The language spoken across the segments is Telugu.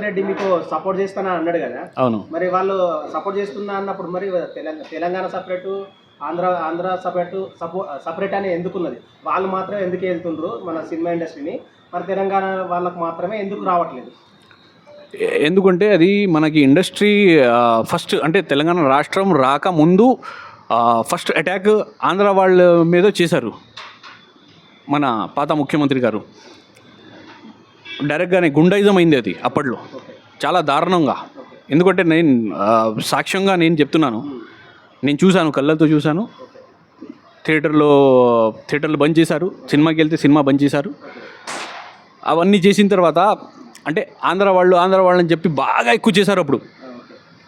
రెడ్డి మీకు సపోర్ట్ చేస్తానని అన్నాడు కదా. అవును. మరి వాళ్ళు సపోర్ట్ చేస్తున్నా అన్నప్పుడు మరి తెలంగాణ సపరేటు, ఆంధ్ర సపరేట్ అని ఎందుకున్నది? వాళ్ళు మాత్రమే ఎందుకు వెళ్తుండ్రు మన సినిమా ఇండస్ట్రీని, మరి తెలంగాణ వాళ్ళకు మాత్రమే ఎందుకు రావట్లేదు? ఎందుకంటే అది మనకి ఇండస్ట్రీ ఫస్ట్ అంటే తెలంగాణ రాష్ట్రం రాకముందు ఫస్ట్ అటాక్ ఆంధ్ర వాళ్ళ మీద చేశారు మన పాత ముఖ్యమంత్రి గారు. డైరెక్ట్గానే గుండాయిజం అయింది అది అప్పట్లో, చాలా దారుణంగా. ఎందుకంటే నేను సాక్ష్యంగా నేను చెప్తున్నాను, నేను చూశాను, కళ్ళతో చూశాను. థియేటర్లు బంద్ చేశారు, సినిమాకి వెళ్తే సినిమా బంద్ చేశారు. అవన్నీ చేసిన తర్వాత అంటే ఆంధ్ర వాళ్ళు అని చెప్పి బాగా ఎక్కువ చేశారు. అప్పుడు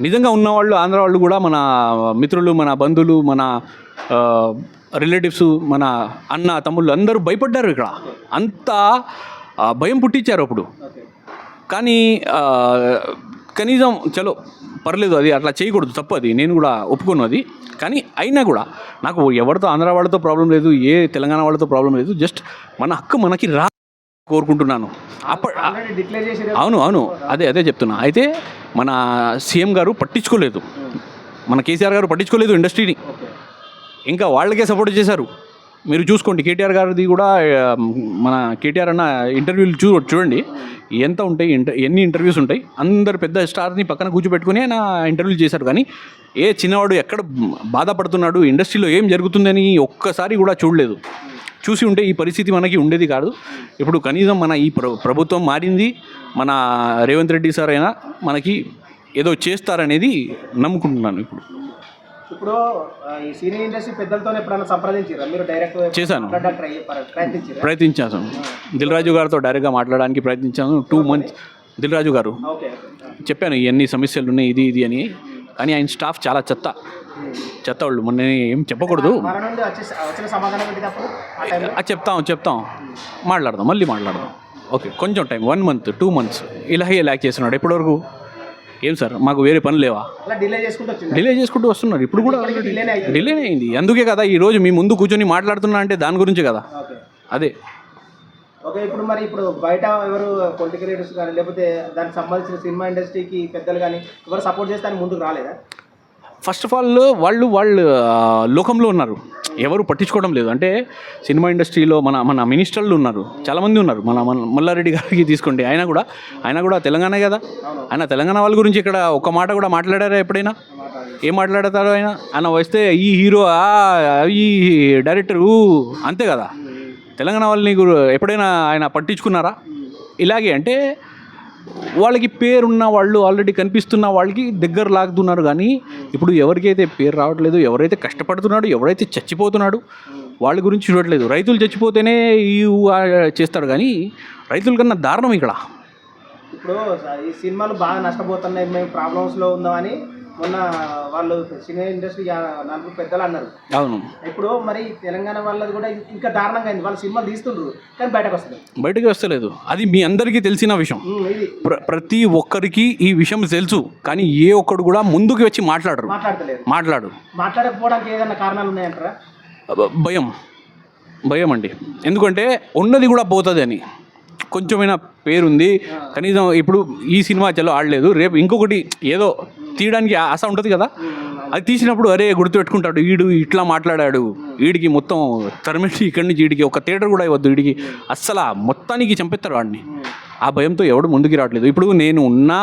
నిజంగా ఉన్నవాళ్ళు ఆంధ్ర వాళ్ళు కూడా మన మిత్రులు, మన బంధువులు, మన రిలేటివ్స్, మన అన్న తమ్ముళ్ళు అందరూ భయపడ్డారు. ఇక్కడ అంతా భయం పుట్టించారు అప్పుడు. కానీ కనీసం చలో పర్లేదు, అది అట్లా చేయకూడదు, తప్పు, అది నేను కూడా ఒప్పుకోను అది. కానీ అయినా కూడా నాకు ఎవరితో ఆంధ్ర వాళ్ళతో ప్రాబ్లం లేదు, ఏ తెలంగాణ వాళ్ళతో ప్రాబ్లం లేదు. జస్ట్ మన హక్కు మనకి కోరుకుంటున్నాను. అవును, అదే చెప్తున్నా. అయితే మన సీఎం గారు పట్టించుకోలేదు, మన కేసీఆర్ గారు పట్టించుకోలేదు ఇండస్ట్రీని, ఇంకా వాళ్ళకే సపోర్ట్ చేశారు. మీరు చూసుకోండి, కేటీఆర్ గారిది కూడా, మన కేటీఆర్ అన్న ఇంటర్వ్యూలు చూడండి, ఎంత ఉంటాయి, ఎన్ని ఇంటర్వ్యూస్ ఉంటాయి. అందరు పెద్ద స్టార్ని పక్కన కూర్చోబెట్టుకుని ఆయన ఇంటర్వ్యూలు చేశారు. కానీ ఏ చిన్నవాడు ఎక్కడ బాధపడుతున్నాడు, ఇండస్ట్రీలో ఏం జరుగుతుందని ఒక్కసారి కూడా చూడలేదు. చూసి ఉంటే ఈ పరిస్థితి మనకి ఉండేది కాదు. ఇప్పుడు కనీసం మన ఈ ప్రభుత్వం మారింది, మన రేవంత్ రెడ్డి సార్ అయినా మనకి ఏదో చేస్తారనేది నమ్ముకుంటున్నాను. ఇప్పుడు ఈ సినీ ఇండస్ట్రీ పెద్దలతో ఎప్పుడైనా సంప్రదించారా మీరు? డైరెక్ట్ చేశాను, ప్రయత్నించాను. దిల్ రాజు గారితో డైరెక్ట్గా మాట్లాడడానికి ప్రయత్నించాను. 2 months దిల్ రాజు గారు చెప్పాను ఇవన్నీ సమస్యలు ఉన్నాయి, ఇది అని. కానీ ఆయన స్టాఫ్ చాలా చెత్త వాళ్ళు. మొన్న ఏం చెప్పకూడదు, చెప్తాం, మళ్ళీ మాట్లాడదాం. ఓకే, కొంచెం టైం, 1 month 2 months ఇలాగే ల్యాక్ చేస్తున్నాడు. ఇప్పటివరకు ఏం సార్, మాకు వేరే పని లేవా? డిలే చేసుకుంటూ వస్తున్నారు. ఇప్పుడు కూడా డిలేనే అయింది. అందుకే కదా ఈరోజు మీ ముందు కూర్చొని మాట్లాడుతున్నా అంటే దాని గురించి కదా. అదే ఓకే. ఇప్పుడు బయట ఎవరు పొలిటికల్ లీడర్స్ కానీ లేకపోతే దానికి సంబంధించిన సినిమా ఇండస్ట్రీకి పెద్దలు కానీ ఎవరు సపోర్ట్ చేస్తే ముందుకు రాలేదా? ఫస్ట్ ఆఫ్ ఆల్ వాళ్ళు లోకంలో ఉన్నారు, ఎవరు పట్టించుకోవడం లేదు. అంటే సినిమా ఇండస్ట్రీలో మన మినిస్టర్లు ఉన్నారు, చాలామంది ఉన్నారు. మన మల్లారెడ్డి గారికి తీసుకోండి, ఆయన కూడా తెలంగాణ కదా. ఆయన తెలంగాణ వాళ్ళ గురించి ఇక్కడ ఒక మాట కూడా మాట్లాడారా ఎప్పుడైనా? ఏం మాట్లాడతారు ఆయన వస్తే ఈ హీరో, ఈ డైరెక్టరు, అంతే కదా. తెలంగాణ వాళ్ళని ఎప్పుడైనా ఆయన పట్టించుకున్నారా? ఇలాగే అంటే వాళ్ళకి పేరున్న వాళ్ళు, ఆల్రెడీ కనిపిస్తున్న వాళ్ళకి దగ్గర లాగుతున్నారు. కానీ ఇప్పుడు ఎవరికైతే పేరు రావట్లేదు, ఎవరైతే కష్టపడుతున్నాడు, ఎవరైతే చచ్చిపోతున్నాడు, వాళ్ళ గురించి చూడట్లేదు. రైతులు చచ్చిపోతేనే చేస్తాడు, కానీ రైతుల కన్నా దారుణం ఇక్కడ. ఇప్పుడు ఈ సినిమాలు బాగా నష్టపోతున్నాయి, మేము ప్రాబ్లమ్స్లో ఉందామని మొన్న వాళ్ళు సినిమా ఇండస్ట్రీ 4 పెద్దలు అన్నారు. అవును. ఇప్పుడు మరి తెలంగాణ వాళ్ళది కూడా ఇంకా దారుణంగా అయింది. వాళ్ళు సినిమాలు తీస్తుండ్రు కానీ బయటకు వస్తలేదు. అది మీ అందరికీ తెలిసిన విషయం. ప్రతి ఒక్కరికి ఈ విషయం తెలుసు, కానీ ఏ ఒక్కడు కూడా ముందుకు వచ్చి మాట్లాడకపోవడానికి ఏదైనా కారణాలు ఉన్నాయంటారా? భయం అండి. ఎందుకంటే ఉన్నది కూడా పోతుంది అని కొంచెమైనా పేరుంది. కనీసం ఇప్పుడు ఈ సినిమా చలో ఆడలేదు, రేపు ఇంకొకటి ఏదో తీయడానికి ఆశ ఉంటుంది కదా. అది తీసినప్పుడు అరే గుర్తుపెట్టుకుంటాడు, వీడు ఇట్లా మాట్లాడాడు, వీడికి మొత్తం తరిమించి ఇక్కడి నుంచి వీడికి ఒక థియేటర్ కూడా ఇవ్వద్దు, వీడికి అస్సలు మొత్తానికి చంపేస్తారు వాడిని. ఆ భయంతో ఎవడు ముందుకు రావట్లేదు. ఇప్పుడు నేను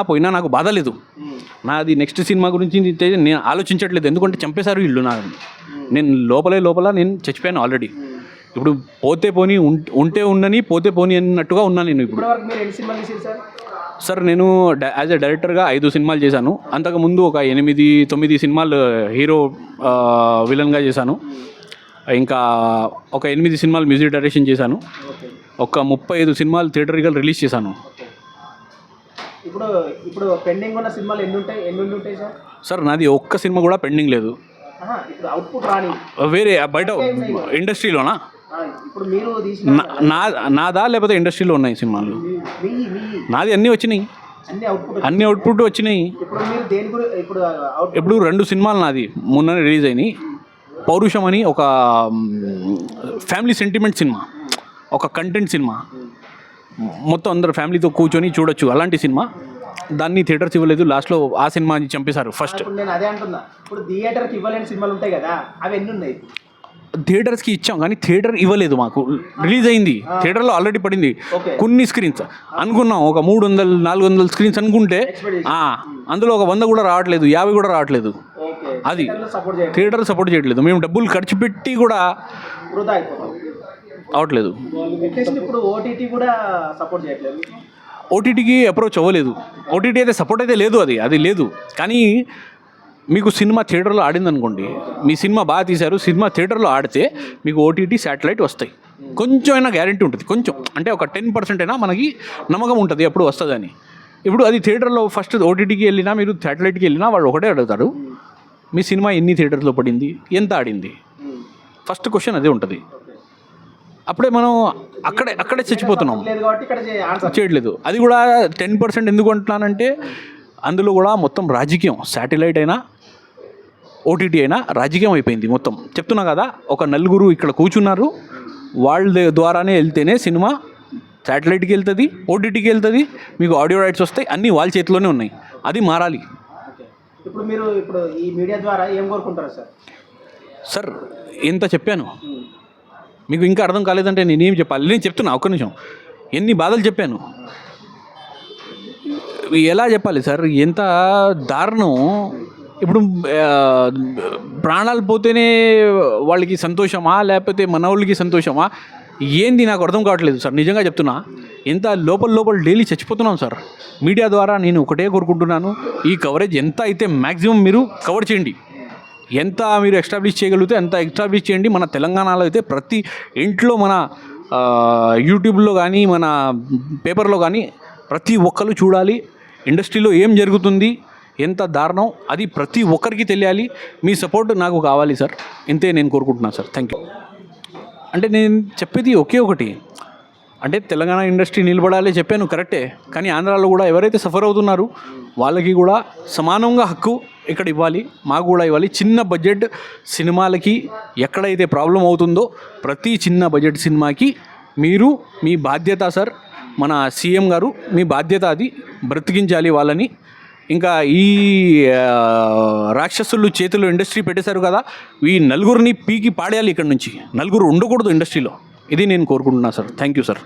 పోయినా నాకు బాధ లేదు. నాది నెక్స్ట్ సినిమా గురించి నేను ఆలోచించట్లేదు, ఎందుకంటే చంపేశారు వీళ్ళు. నేను లోపల నేను చచ్చిపోయాను ఆల్రెడీ. ఇప్పుడు పోతే పోనీ, ఉంటే ఉండని, పోతే పోనీ అన్నట్టుగా ఉన్నాను నేను ఇప్పుడు. సార్ నేను యాజ్ ఎ డైరెక్టర్గా 5 సినిమాలు చేశాను. అంతకుముందు ఒక 8-9 సినిమాలు హీరో విలన్గా చేశాను. ఇంకా ఒక 8 సినిమాలు మ్యూజిక్ డైరెక్షన్ చేశాను. ఒక 35 సినిమాలు థియేటర్గా రిలీజ్ చేశాను. ఇప్పుడు పెండింగ్ ఉన్న సినిమాలు ఎన్ని ఉంటాయి సార్? సార్ నాది ఒక్క సినిమా కూడా పెండింగ్ లేదు. వేరే బయట ఇండస్ట్రీలోనా? నాదా లేకపోతే ఇండస్ట్రీలో ఉన్నాయి సినిమాలు? నాది అన్నీ వచ్చినాయి, అన్ని అవుట్పుట్ వచ్చినాయి. ఇప్పుడు 2 సినిమాలు నాది మొన్న రిలీజ్ అయినాయి. పౌరుషం అని ఒక ఫ్యామిలీ సెంటిమెంట్ సినిమా, ఒక కంటెంట్ సినిమా, మొత్తం అందరు ఫ్యామిలీతో కూర్చొని చూడొచ్చు అలాంటి సినిమా. దాన్ని థియేటర్స్ ఇవ్వలేదు, లాస్ట్లో ఆ సినిమాని చంపేశారు ఫస్ట్. ఇప్పుడు నేను అదే అంటున్నా, ఇప్పుడు థియేటర్కి ఇవ్వలేని సినిమాలు ఉంటాయి కదా, అవి ఎన్ని ఉన్నాయి? థియేటర్స్కి ఇచ్చాం కానీ థియేటర్ ఇవ్వలేదు మాకు. రిలీజ్ అయింది, థియేటర్లో ఆల్రెడీ పడింది Okay. కొన్ని స్క్రీన్స్ అనుకున్నాం, ఒక 300-400 స్క్రీన్స్ అనుకుంటే అందులో ఒక 100 కూడా రావట్లేదు, 50 కూడా రావట్లేదు. ఓకే, అది సపోర్ట్ చేయండి, థియేటర్ సపోర్ట్ చేయట్లేదు, మేము డబ్బులు ఖర్చు పెట్టి కూడా వృధా అయిపోతాం. అవట్లేదు. అట్లీస్ట్ ఇప్పుడు ఓటీటీ కూడా సపోర్ట్ చేయట్లేదు. ఓటీటీకి అప్రోచ్ అవ్వలేదు, ఓటీటీ అయితే సపోర్ట్ అయితే లేదు, అది లేదు. కానీ మీకు సినిమా థియేటర్లో ఆడింది అనుకోండి, మీ సినిమా బాగా తీశారు, సినిమా థియేటర్లో ఆడితే మీకు ఓటీటీ శాటిలైట్ వస్తాయి. కొంచెం అయినా గ్యారంటీ ఉంటుంది, కొంచెం అంటే ఒక 10% అయినా మనకి నమ్మకం ఉంటుంది అప్పుడు వస్తుందని. ఇప్పుడు అది థియేటర్లో ఫస్ట్ ఓటీటీకి వెళ్ళినా మీరు శాటిలైట్కి వెళ్ళినా వాళ్ళు ఒకటే అడుగుతారు, మీ సినిమా ఎన్ని థియేటర్లో పడింది, ఎంత ఆడింది, ఫస్ట్ క్వశ్చన్ అదే ఉంటుంది. అప్పుడే మనం అక్కడే చచ్చిపోతున్నాం, లేదు కాబట్టి ఇక్కడ ఆన్సర్ చేయట్లేదు. అది కూడా 10% ఎందుకు అంటున్నానంటే అందులో కూడా మొత్తం రాజకీయం, శాటిలైట్ అయినా ఓటీటీ అయినా రాజకీయం అయిపోయింది మొత్తం. చెప్తున్నా కదా, ఒక నలుగురు ఇక్కడ కూర్చున్నారు, వాళ్ళ ద్వారానే వెళ్తేనే సినిమా శాటిలైట్కి వెళ్తుంది, ఓటీటీకి వెళ్తుంది, మీకు ఆడియో రైట్స్ వస్తాయి, అన్నీ వాళ్ళ చేతిలోనే ఉన్నాయి. అది మారాలి. ఓకే. ఇప్పుడు మీరు ఈ మీడియా ద్వారా ఏం కోరుకుంటారు సార్? సార్ ఎంత చెప్పాను, మీకు ఇంకా అర్థం కాలేదంటే నేనేం చెప్పాలి? నేను చెప్తున్నా, ఒక్క నిమిషం. ఎన్ని బాధలు చెప్పాను, ఎలా చెప్పాలి సార్? ఎంత దారుణం. ఇప్పుడు ప్రాణాలు పోతేనే వాళ్ళకి సంతోషమా, లేకపోతే మన వాళ్ళకి సంతోషమా, ఏంది నాకు అర్థం కావట్లేదు సార్, నిజంగా చెప్తున్నా. ఎంత లోపల డైలీ చచ్చిపోతున్నాం సార్. మీడియా ద్వారా నేను ఒకటే కోరుకుంటున్నాను, ఈ కవరేజ్ ఎంత అయితే మ్యాక్సిమం మీరు కవర్ చేయండి, ఎంత మీరు ఎస్టాబ్లిష్ చేయగలిగితే అంత ఎస్టాబ్లిష్ చేయండి. మన తెలంగాణలో అయితే ప్రతి ఇంట్లో, మన యూట్యూబ్లో కానీ మన పేపర్లో కానీ ప్రతి ఒక్కరు చూడాలి, ఇండస్ట్రీలో ఏం జరుగుతుంది, ఎంత దారుణం, అది ప్రతి ఒక్కరికి తెలియాలి. మీ సపోర్ట్ నాకు కావాలి సార్, ఇంతే నేను కోరుకుంటున్నాను సార్. Thank you. అంటే నేను చెప్పేది ఒకే ఒకటి, అంటే తెలంగాణ ఇండస్ట్రీ నిలబడాలి చెప్పాను కరెక్టే, కానీ ఆంధ్రాలో కూడా ఎవరైతే సఫర్ అవుతున్నారు వాళ్ళకి కూడా సమానంగా హక్కు ఇక్కడ ఇవ్వాలి, మాకు కూడా ఇవ్వాలి. చిన్న బడ్జెట్ సినిమాలకి ఎక్కడైతే ప్రాబ్లం అవుతుందో ప్రతి చిన్న బడ్జెట్ సినిమాకి మీరు మీ బాధ్యత సార్, మన సీఎం గారు మీ బాధ్యత, అది బ్రతికించాలి వాళ్ళని. ఇంకా ఈ రాక్షసులు చేతుల్లో ఇండస్ట్రీ పెట్టేశారు కదా, ఈ నలుగురిని పీకి పాడేయాలి, ఇక్కడ నుంచి నలుగురు ఉండకూడదు ఇండస్ట్రీలో. ఇది నేను కోరుకుంటున్నాను సార్. Thank you sir.